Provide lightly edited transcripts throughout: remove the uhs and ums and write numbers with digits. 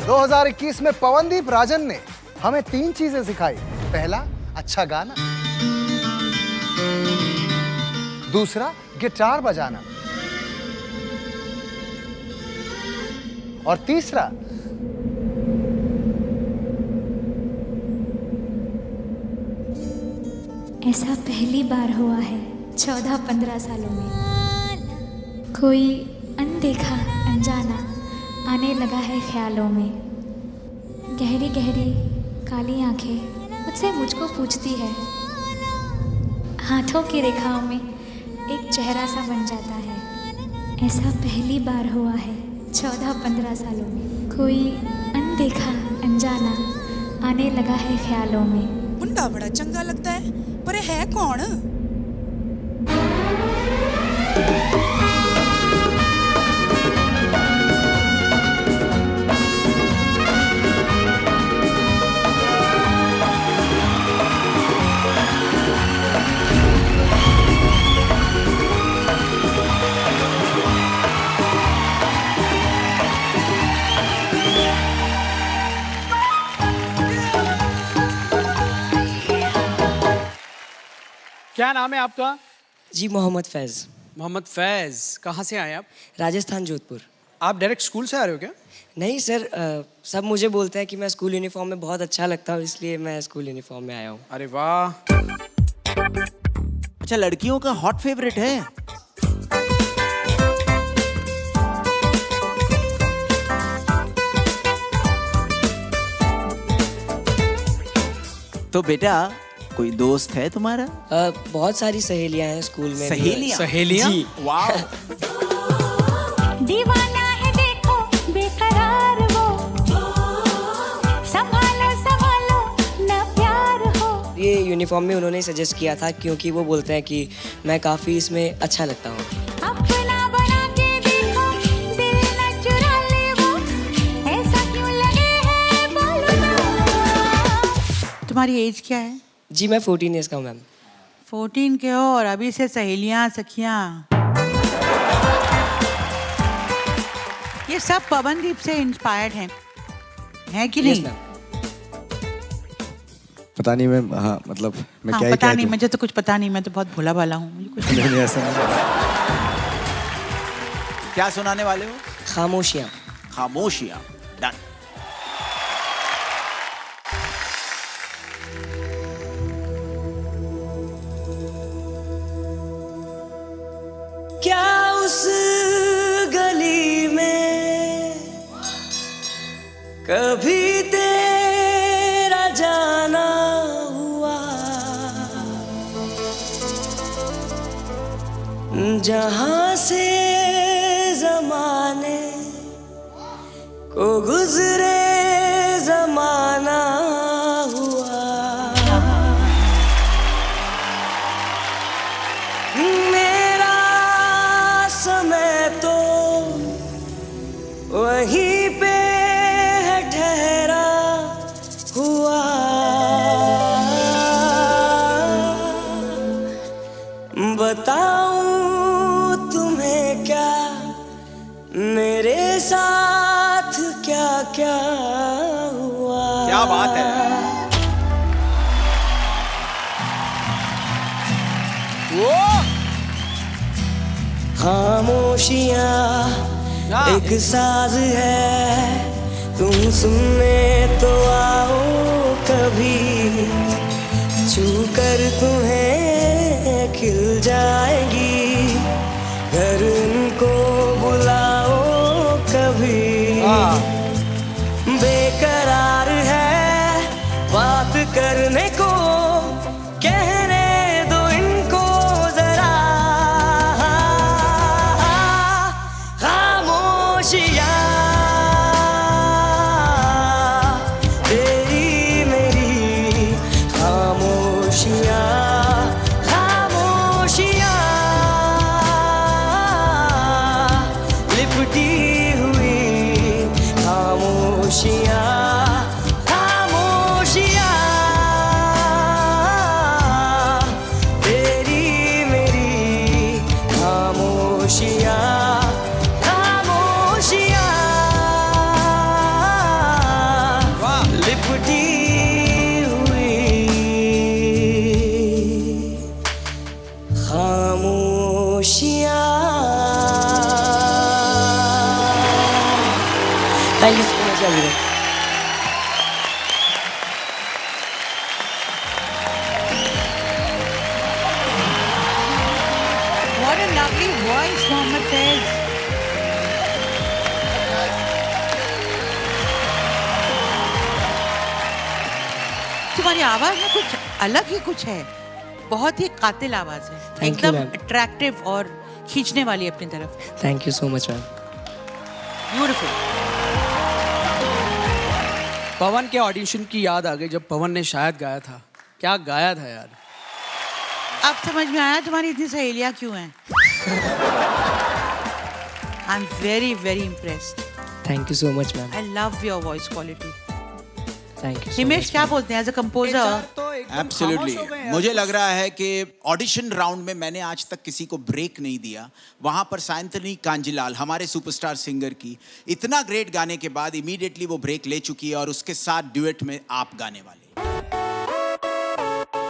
2021 में पवनदीप राजन ने हमें 3 चीजें सिखाई। पहला, अच्छा गाना। दूसरा, गिटार बजाना। और तीसरा, ऐसा पहली बार हुआ है 14-15 सालों में, कोई अनदेखा अनजाना आने लगा है ख्यालों में। गहरी गहरी काली आंखें मुझसे मुझको पूछती है, हाथों की रेखाओं में एक चेहरा सा बन जाता है। ऐसा पहली बार हुआ है 14-15 सालों में, कोई अनदेखा अनजाना आने लगा है ख्यालों में। मुंडा बड़ा चंगा लगता है, पर है कौन? क्या नाम है आपका? जी मोहम्मद फैज़। मोहम्मद फैज़, कहाँ से आए आप? राजस्थान, जोधपुर। आप डायरेक्ट स्कूल से आ रहे हो क्या? नहीं सर, सब मुझे बोलते हैं कि मैं स्कूल यूनिफॉर्म में बहुत अच्छा लगता हूँ, इसलिए मैं स्कूल यूनिफॉर्म में आया हूँ। अरे वाह। अच्छा, लड़कियों का हॉट फेवरेट है? तो बेटा, कोई दोस्त है तुम्हारा? बहुत सारी सहेलियां हैं स्कूल में। सहेलियां? सहेलियां? जी। वाह। दीवाना है देखो बेकरार वो, संभालो संभालो ना प्यार हो। ये यूनिफॉर्म में उन्होंने सजेस्ट किया था क्योंकि वो बोलते हैं कि मैं काफ़ी इसमें अच्छा लगता हूँ। अपना बना के देखो, दिल न चुरा ले वो, ऐसा क्यों लगे है बोलो ना। तुम्हारी एज क्या है? जी मैं 14 ईयर्स का हूँ मैम। 14 के हो और अभी से सहेलियां सखियां। ये सब पवनदीप से इंस्पायर्ड हैं, है कि नहीं? Yes, ma'am. पता नहीं मैम, हाँ मतलब मैं हाँ, क्या ही पता कह नहीं, दूं। मुझे तो कुछ पता नहीं, मैं तो बहुत भोला भाला हूँ, मुझे कुछ नहीं, ऐसा नहीं। क्या सुनाने वाले हो? खामोशियाँ। खामोशियां। डन। क्या उस गली में कभी तेरा जाना हुआ, जहां से जमाने को गुजरे जमाना हुआ। मेरा समय तो वहीं पे है ठहरा हुआ। बताऊं तुम्हें क्या मेरे साथ क्या क्या हुआ। क्या बात है। खामोशियाँ एक साज है, तुम सुनने तो आओ कभी, छू कर तुम्हें खिल जाएगी, घर उनको बुलाओ कभी। बेकरार है बात करने को, कहने दो इनको जरा। खामोशियाँ तेरी मेरी, खामोशियाँ खामोशियाँ लिपटी हुई, खामोशियाँ खामोशियाँ तेरी मेरी, खामोशियाँ खामोशियाँ thank you so much Abhinav. What a lovely voice, Mohammed Faiz. तुम्हारी आवाज में कुछ अलग ही कुछ है, बहुत ही कातिल आवाज है, Thank you, एकदम ma'am. अट्रैक्टिव और खींचने वाली अपनी तरफ। Thank you so much ma'am. Beautiful. Pawan के ऑडिशन की याद आ गई जब पवन ने शायद गाया था। क्या गाया था यार। अब समझ में आया तुम्हारी इतनी सहेलियां क्यों हैं। I am very very impressed. Thank you so much ma'am. I love your voice quality. Thank you. Himesh क्या बोलते हैं एज अ कंपोजर? एब्सोल्युटली। मुझे लग रहा है कि ऑडिशन राउंड में मैंने आज तक किसी को ब्रेक नहीं दिया। वहां पर सायंतनी कांजीलाल हमारे सुपरस्टार सिंगर की इतना ग्रेट गाने के बाद इमीडिएटली वो ब्रेक ले चुकी है और उसके साथ ड्यूएट में आप गाने वाले।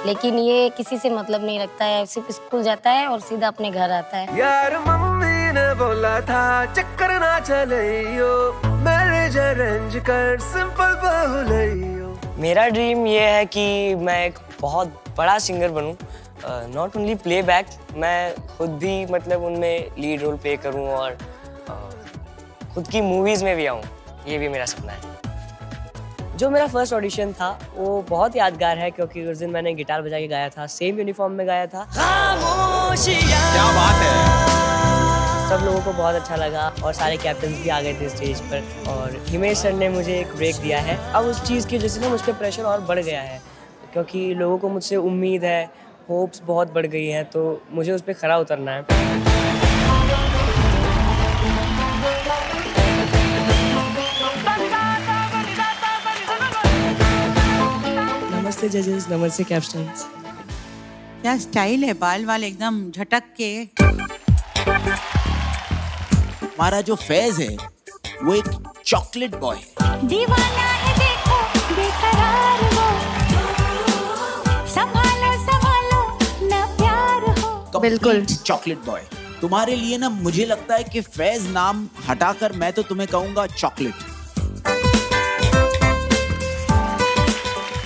लेकिन ये किसी से मतलब नहीं रखता है, सिर्फ स्कूल जाता है और सीधा अपने घर आता है। यार मम्मी ने बोला था चक्कर ना चलियो, मैरिज अरेंज कर सिंपल बहुलियो। मेरा ड्रीम ये है कि मैं एक बहुत बड़ा सिंगर बनूं, नॉट ओनली प्लेबैक, मैं खुद भी मतलब उनमें लीड रोल प्ले करूं और खुद की मूवीज में भी आऊं। ये भी मेरा सपना है। जो मेरा फर्स्ट ऑडिशन था वो बहुत यादगार है क्योंकि उस दिन मैंने गिटार बजा के गाया था, सेम यूनिफॉर्म में गाया था। क्या बात है। सब लोगों को बहुत अच्छा लगा और सारे कैप्टन्स भी आ गए थे स्टेज पर और हिमेश सर ने मुझे एक ब्रेक दिया है। अब उस चीज़ की वजह से ना मुझ पर प्रेशर और बढ़ गया है क्योंकि लोगों को मुझसे उम्मीद है, होप्स बहुत बढ़ गई हैं, तो मुझे उस पर खरा उतरना है। नमस्ते जजेस, नमस्ते कैप्टन्स। क्या स्टाइल है, बाल वाल एकदम झटक के। हमारा जो फैज है वो एक चॉकलेट बॉय है। दीवाना है देखो बेकरार हो, संभालो संभालो ना प्यार हो। बिल्कुल चॉकलेट बॉय। तुम्हारे लिए ना मुझे लगता है कि फैज नाम हटाकर मैं तो तुम्हें कहूंगा chocolate.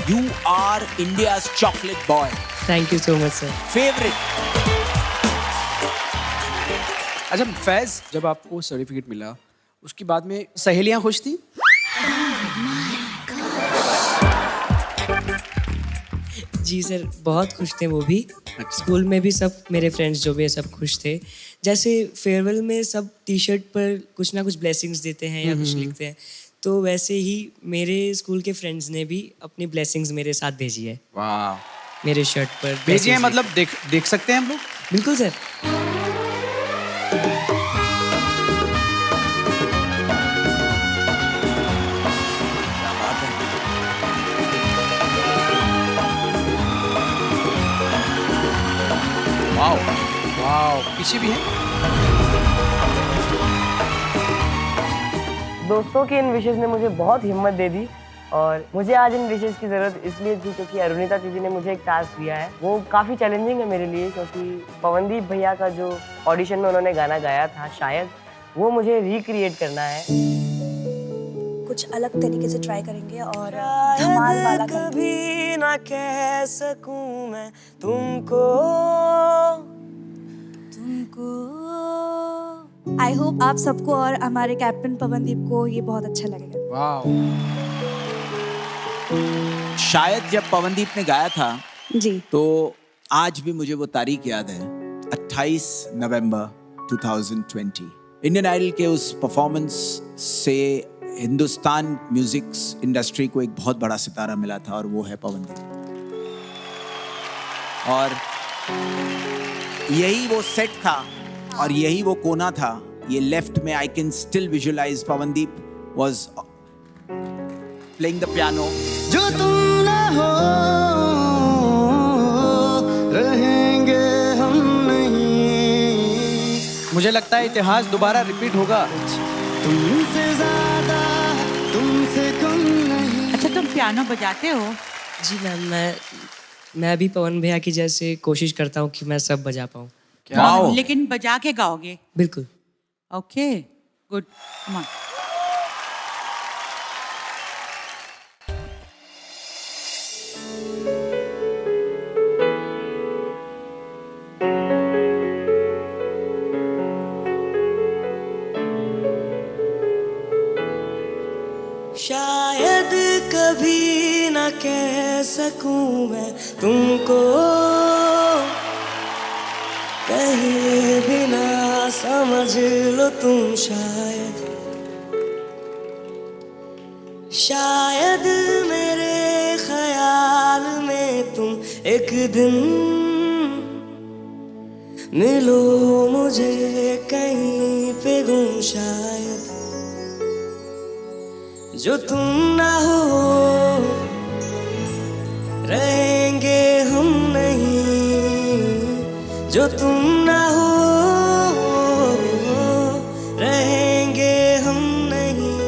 You are India's chocolate boy. Thank you so much sir. Favorite. अच्छा फैज, जब आपको सर्टिफिकेट मिला उसके बाद में सहेलियां खुश थी? जी सर, बहुत खुश थे वो भी। स्कूल में भी सब मेरे फ्रेंड्स जो भी है सब खुश थे। जैसे फेयरवेल में सब टी शर्ट पर कुछ ना कुछ ब्लेसिंग्स देते हैं या कुछ लिखते हैं, तो वैसे ही मेरे स्कूल के फ्रेंड्स ने भी अपनी ब्लेसिंग्स मेरे साथ भेजी है। वाह। मेरे शर्ट पर भेजी है मतलब देख सकते हैं हम लोग? बिल्कुल सर। वाओ वाओ, पीछे भी है। दोस्तों के इन विशेष ने मुझे बहुत हिम्मत दे दी और मुझे आज इन विशेष की ज़रूरत इसलिए थी क्योंकि अरुणिता दीदी ने मुझे एक टास्क दिया है। वो काफ़ी चैलेंजिंग है मेरे लिए क्योंकि पवनदीप भैया का जो ऑडिशन में उन्होंने गाना गाया था शायद, वो मुझे रिक्रिएट करना है। कुछ अलग तरीके से ट्राई करेंगे और धमाल वाला कभी ना कह सकूं मैं तुमको। आई होप आप सबको और हमारे कैप्टन पवनदीप को ये बहुत अच्छा लगेगा। वाह। शायद जब पवनदीप ने गाया था जी, तो आज भी मुझे वो तारीख याद है, 28 नवंबर 2020। इंडियन आइडल के उस परफॉर्मेंस से हिंदुस्तान म्यूजिक इंडस्ट्री को एक बहुत बड़ा सितारा मिला था और वो है पवनदीप। और यही वो सेट था और यही वो कोना था। ये लेफ्ट में I can still visualise Pawandeep was playing the piano. जो तुम ना हो रहेंगे हम नहीं। मुझे लगता है इतिहास दोबारा रिपीट होगा। तुमसे ज्यादा तुमसे कम नहीं। अच्छा, तुम पियानो बजाते हो? जी मैम, मैं भी पवन भैया की जैसे कोशिश करता हूँ कि मैं सब बजा पाऊँ। वाओ। लेकिन बजा के गाओगे? बिल्कुल। Okay, good, come on. शायद कभी न कह सकूं मैं तुमको, कहे बिना समझ लो तुम शायद, शायद मेरे ख्याल में तुम एक दिन मिलो मुझे कहीं पे गुम शायद, जो तुम ना हो रहेंगे हम नहीं, जो तुम ना हो रहेंगे हम नहीं,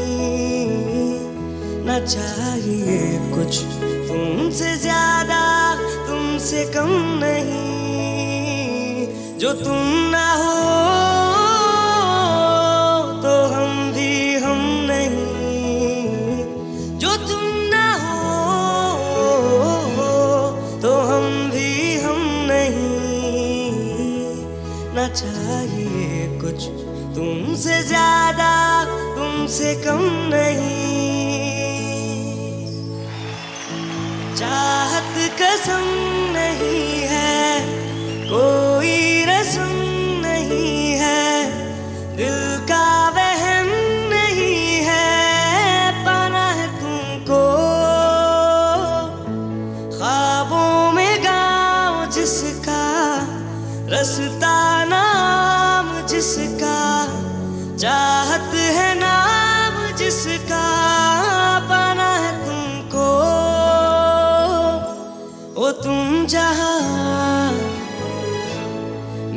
ना चाहिए कुछ तुमसे ज्यादा तुमसे कम नहीं, जो तुम ना हो तो हम भी हम नहीं, जो तुम ना हो तो हम भी हम नहीं, ना चाहिए कुछ तुमसे ज्यादा तुमसे कम नहीं, चाहत कसम नहीं है कोई रस्म नहीं है, दिल का वहम नहीं है, पाना है तुमको ख्वाबों में गाँव जिसका, रास्ता नाम जिसका, चाहत है नाम जिसका, पाना है तुमको, ओ तुम जहाँ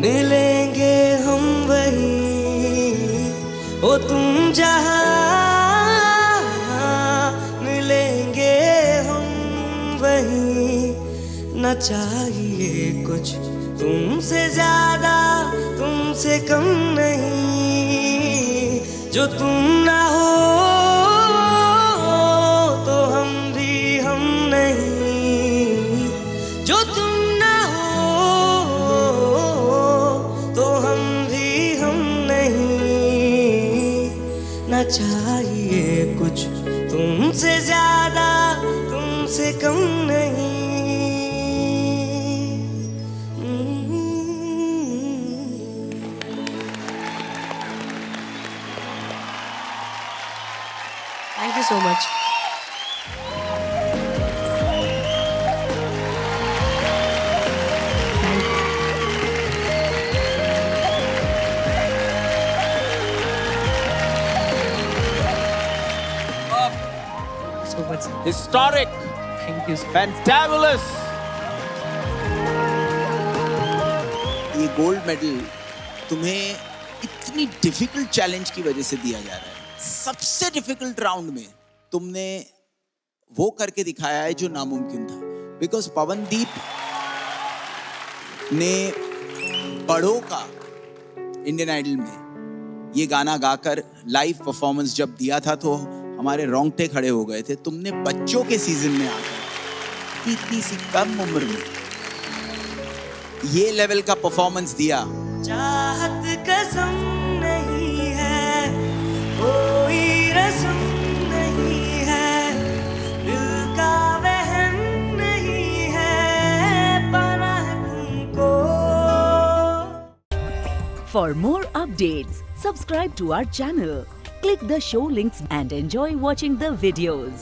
मिलेंगे हम वहीं, ओ तुम जहाँ मिलेंगे हम वहीं, न चाहिए कुछ तुमसे ज्यादा तुमसे कम नहीं, जो तुम ना हो तो हम भी हम नहीं, जो तुम ना हो तो हम भी हम नहीं, ना चाहिए कुछ तुमसे ज्यादा तुमसे कम नहीं। Thank you so much. So much. Historic. Thank you. Fantabulous. ये गोल्ड मेडल तुम्हें इतनी डिफिकल्ट चैलेंज की वजह से दिया जा रहा है। सबसे डिफिकल्ट राउंड में तुमने वो करके दिखाया है जो नामुमकिन था, बिकॉज पवनदीप ने बड़ों का इंडियन आइडल में ये गाना गाकर लाइव परफॉर्मेंस जब दिया था तो हमारे रोंगटे खड़े हो गए थे। तुमने बच्चों के सीजन में आकर इतनी सी कम उम्र में ये लेवल का परफॉर्मेंस दिया। चाहत कसम नहीं है कोई रस्म नहीं है, दिल का वहम नहीं है, पाना है तुमको। For more updates, subscribe to our channel, click the show links and enjoy watching the videos.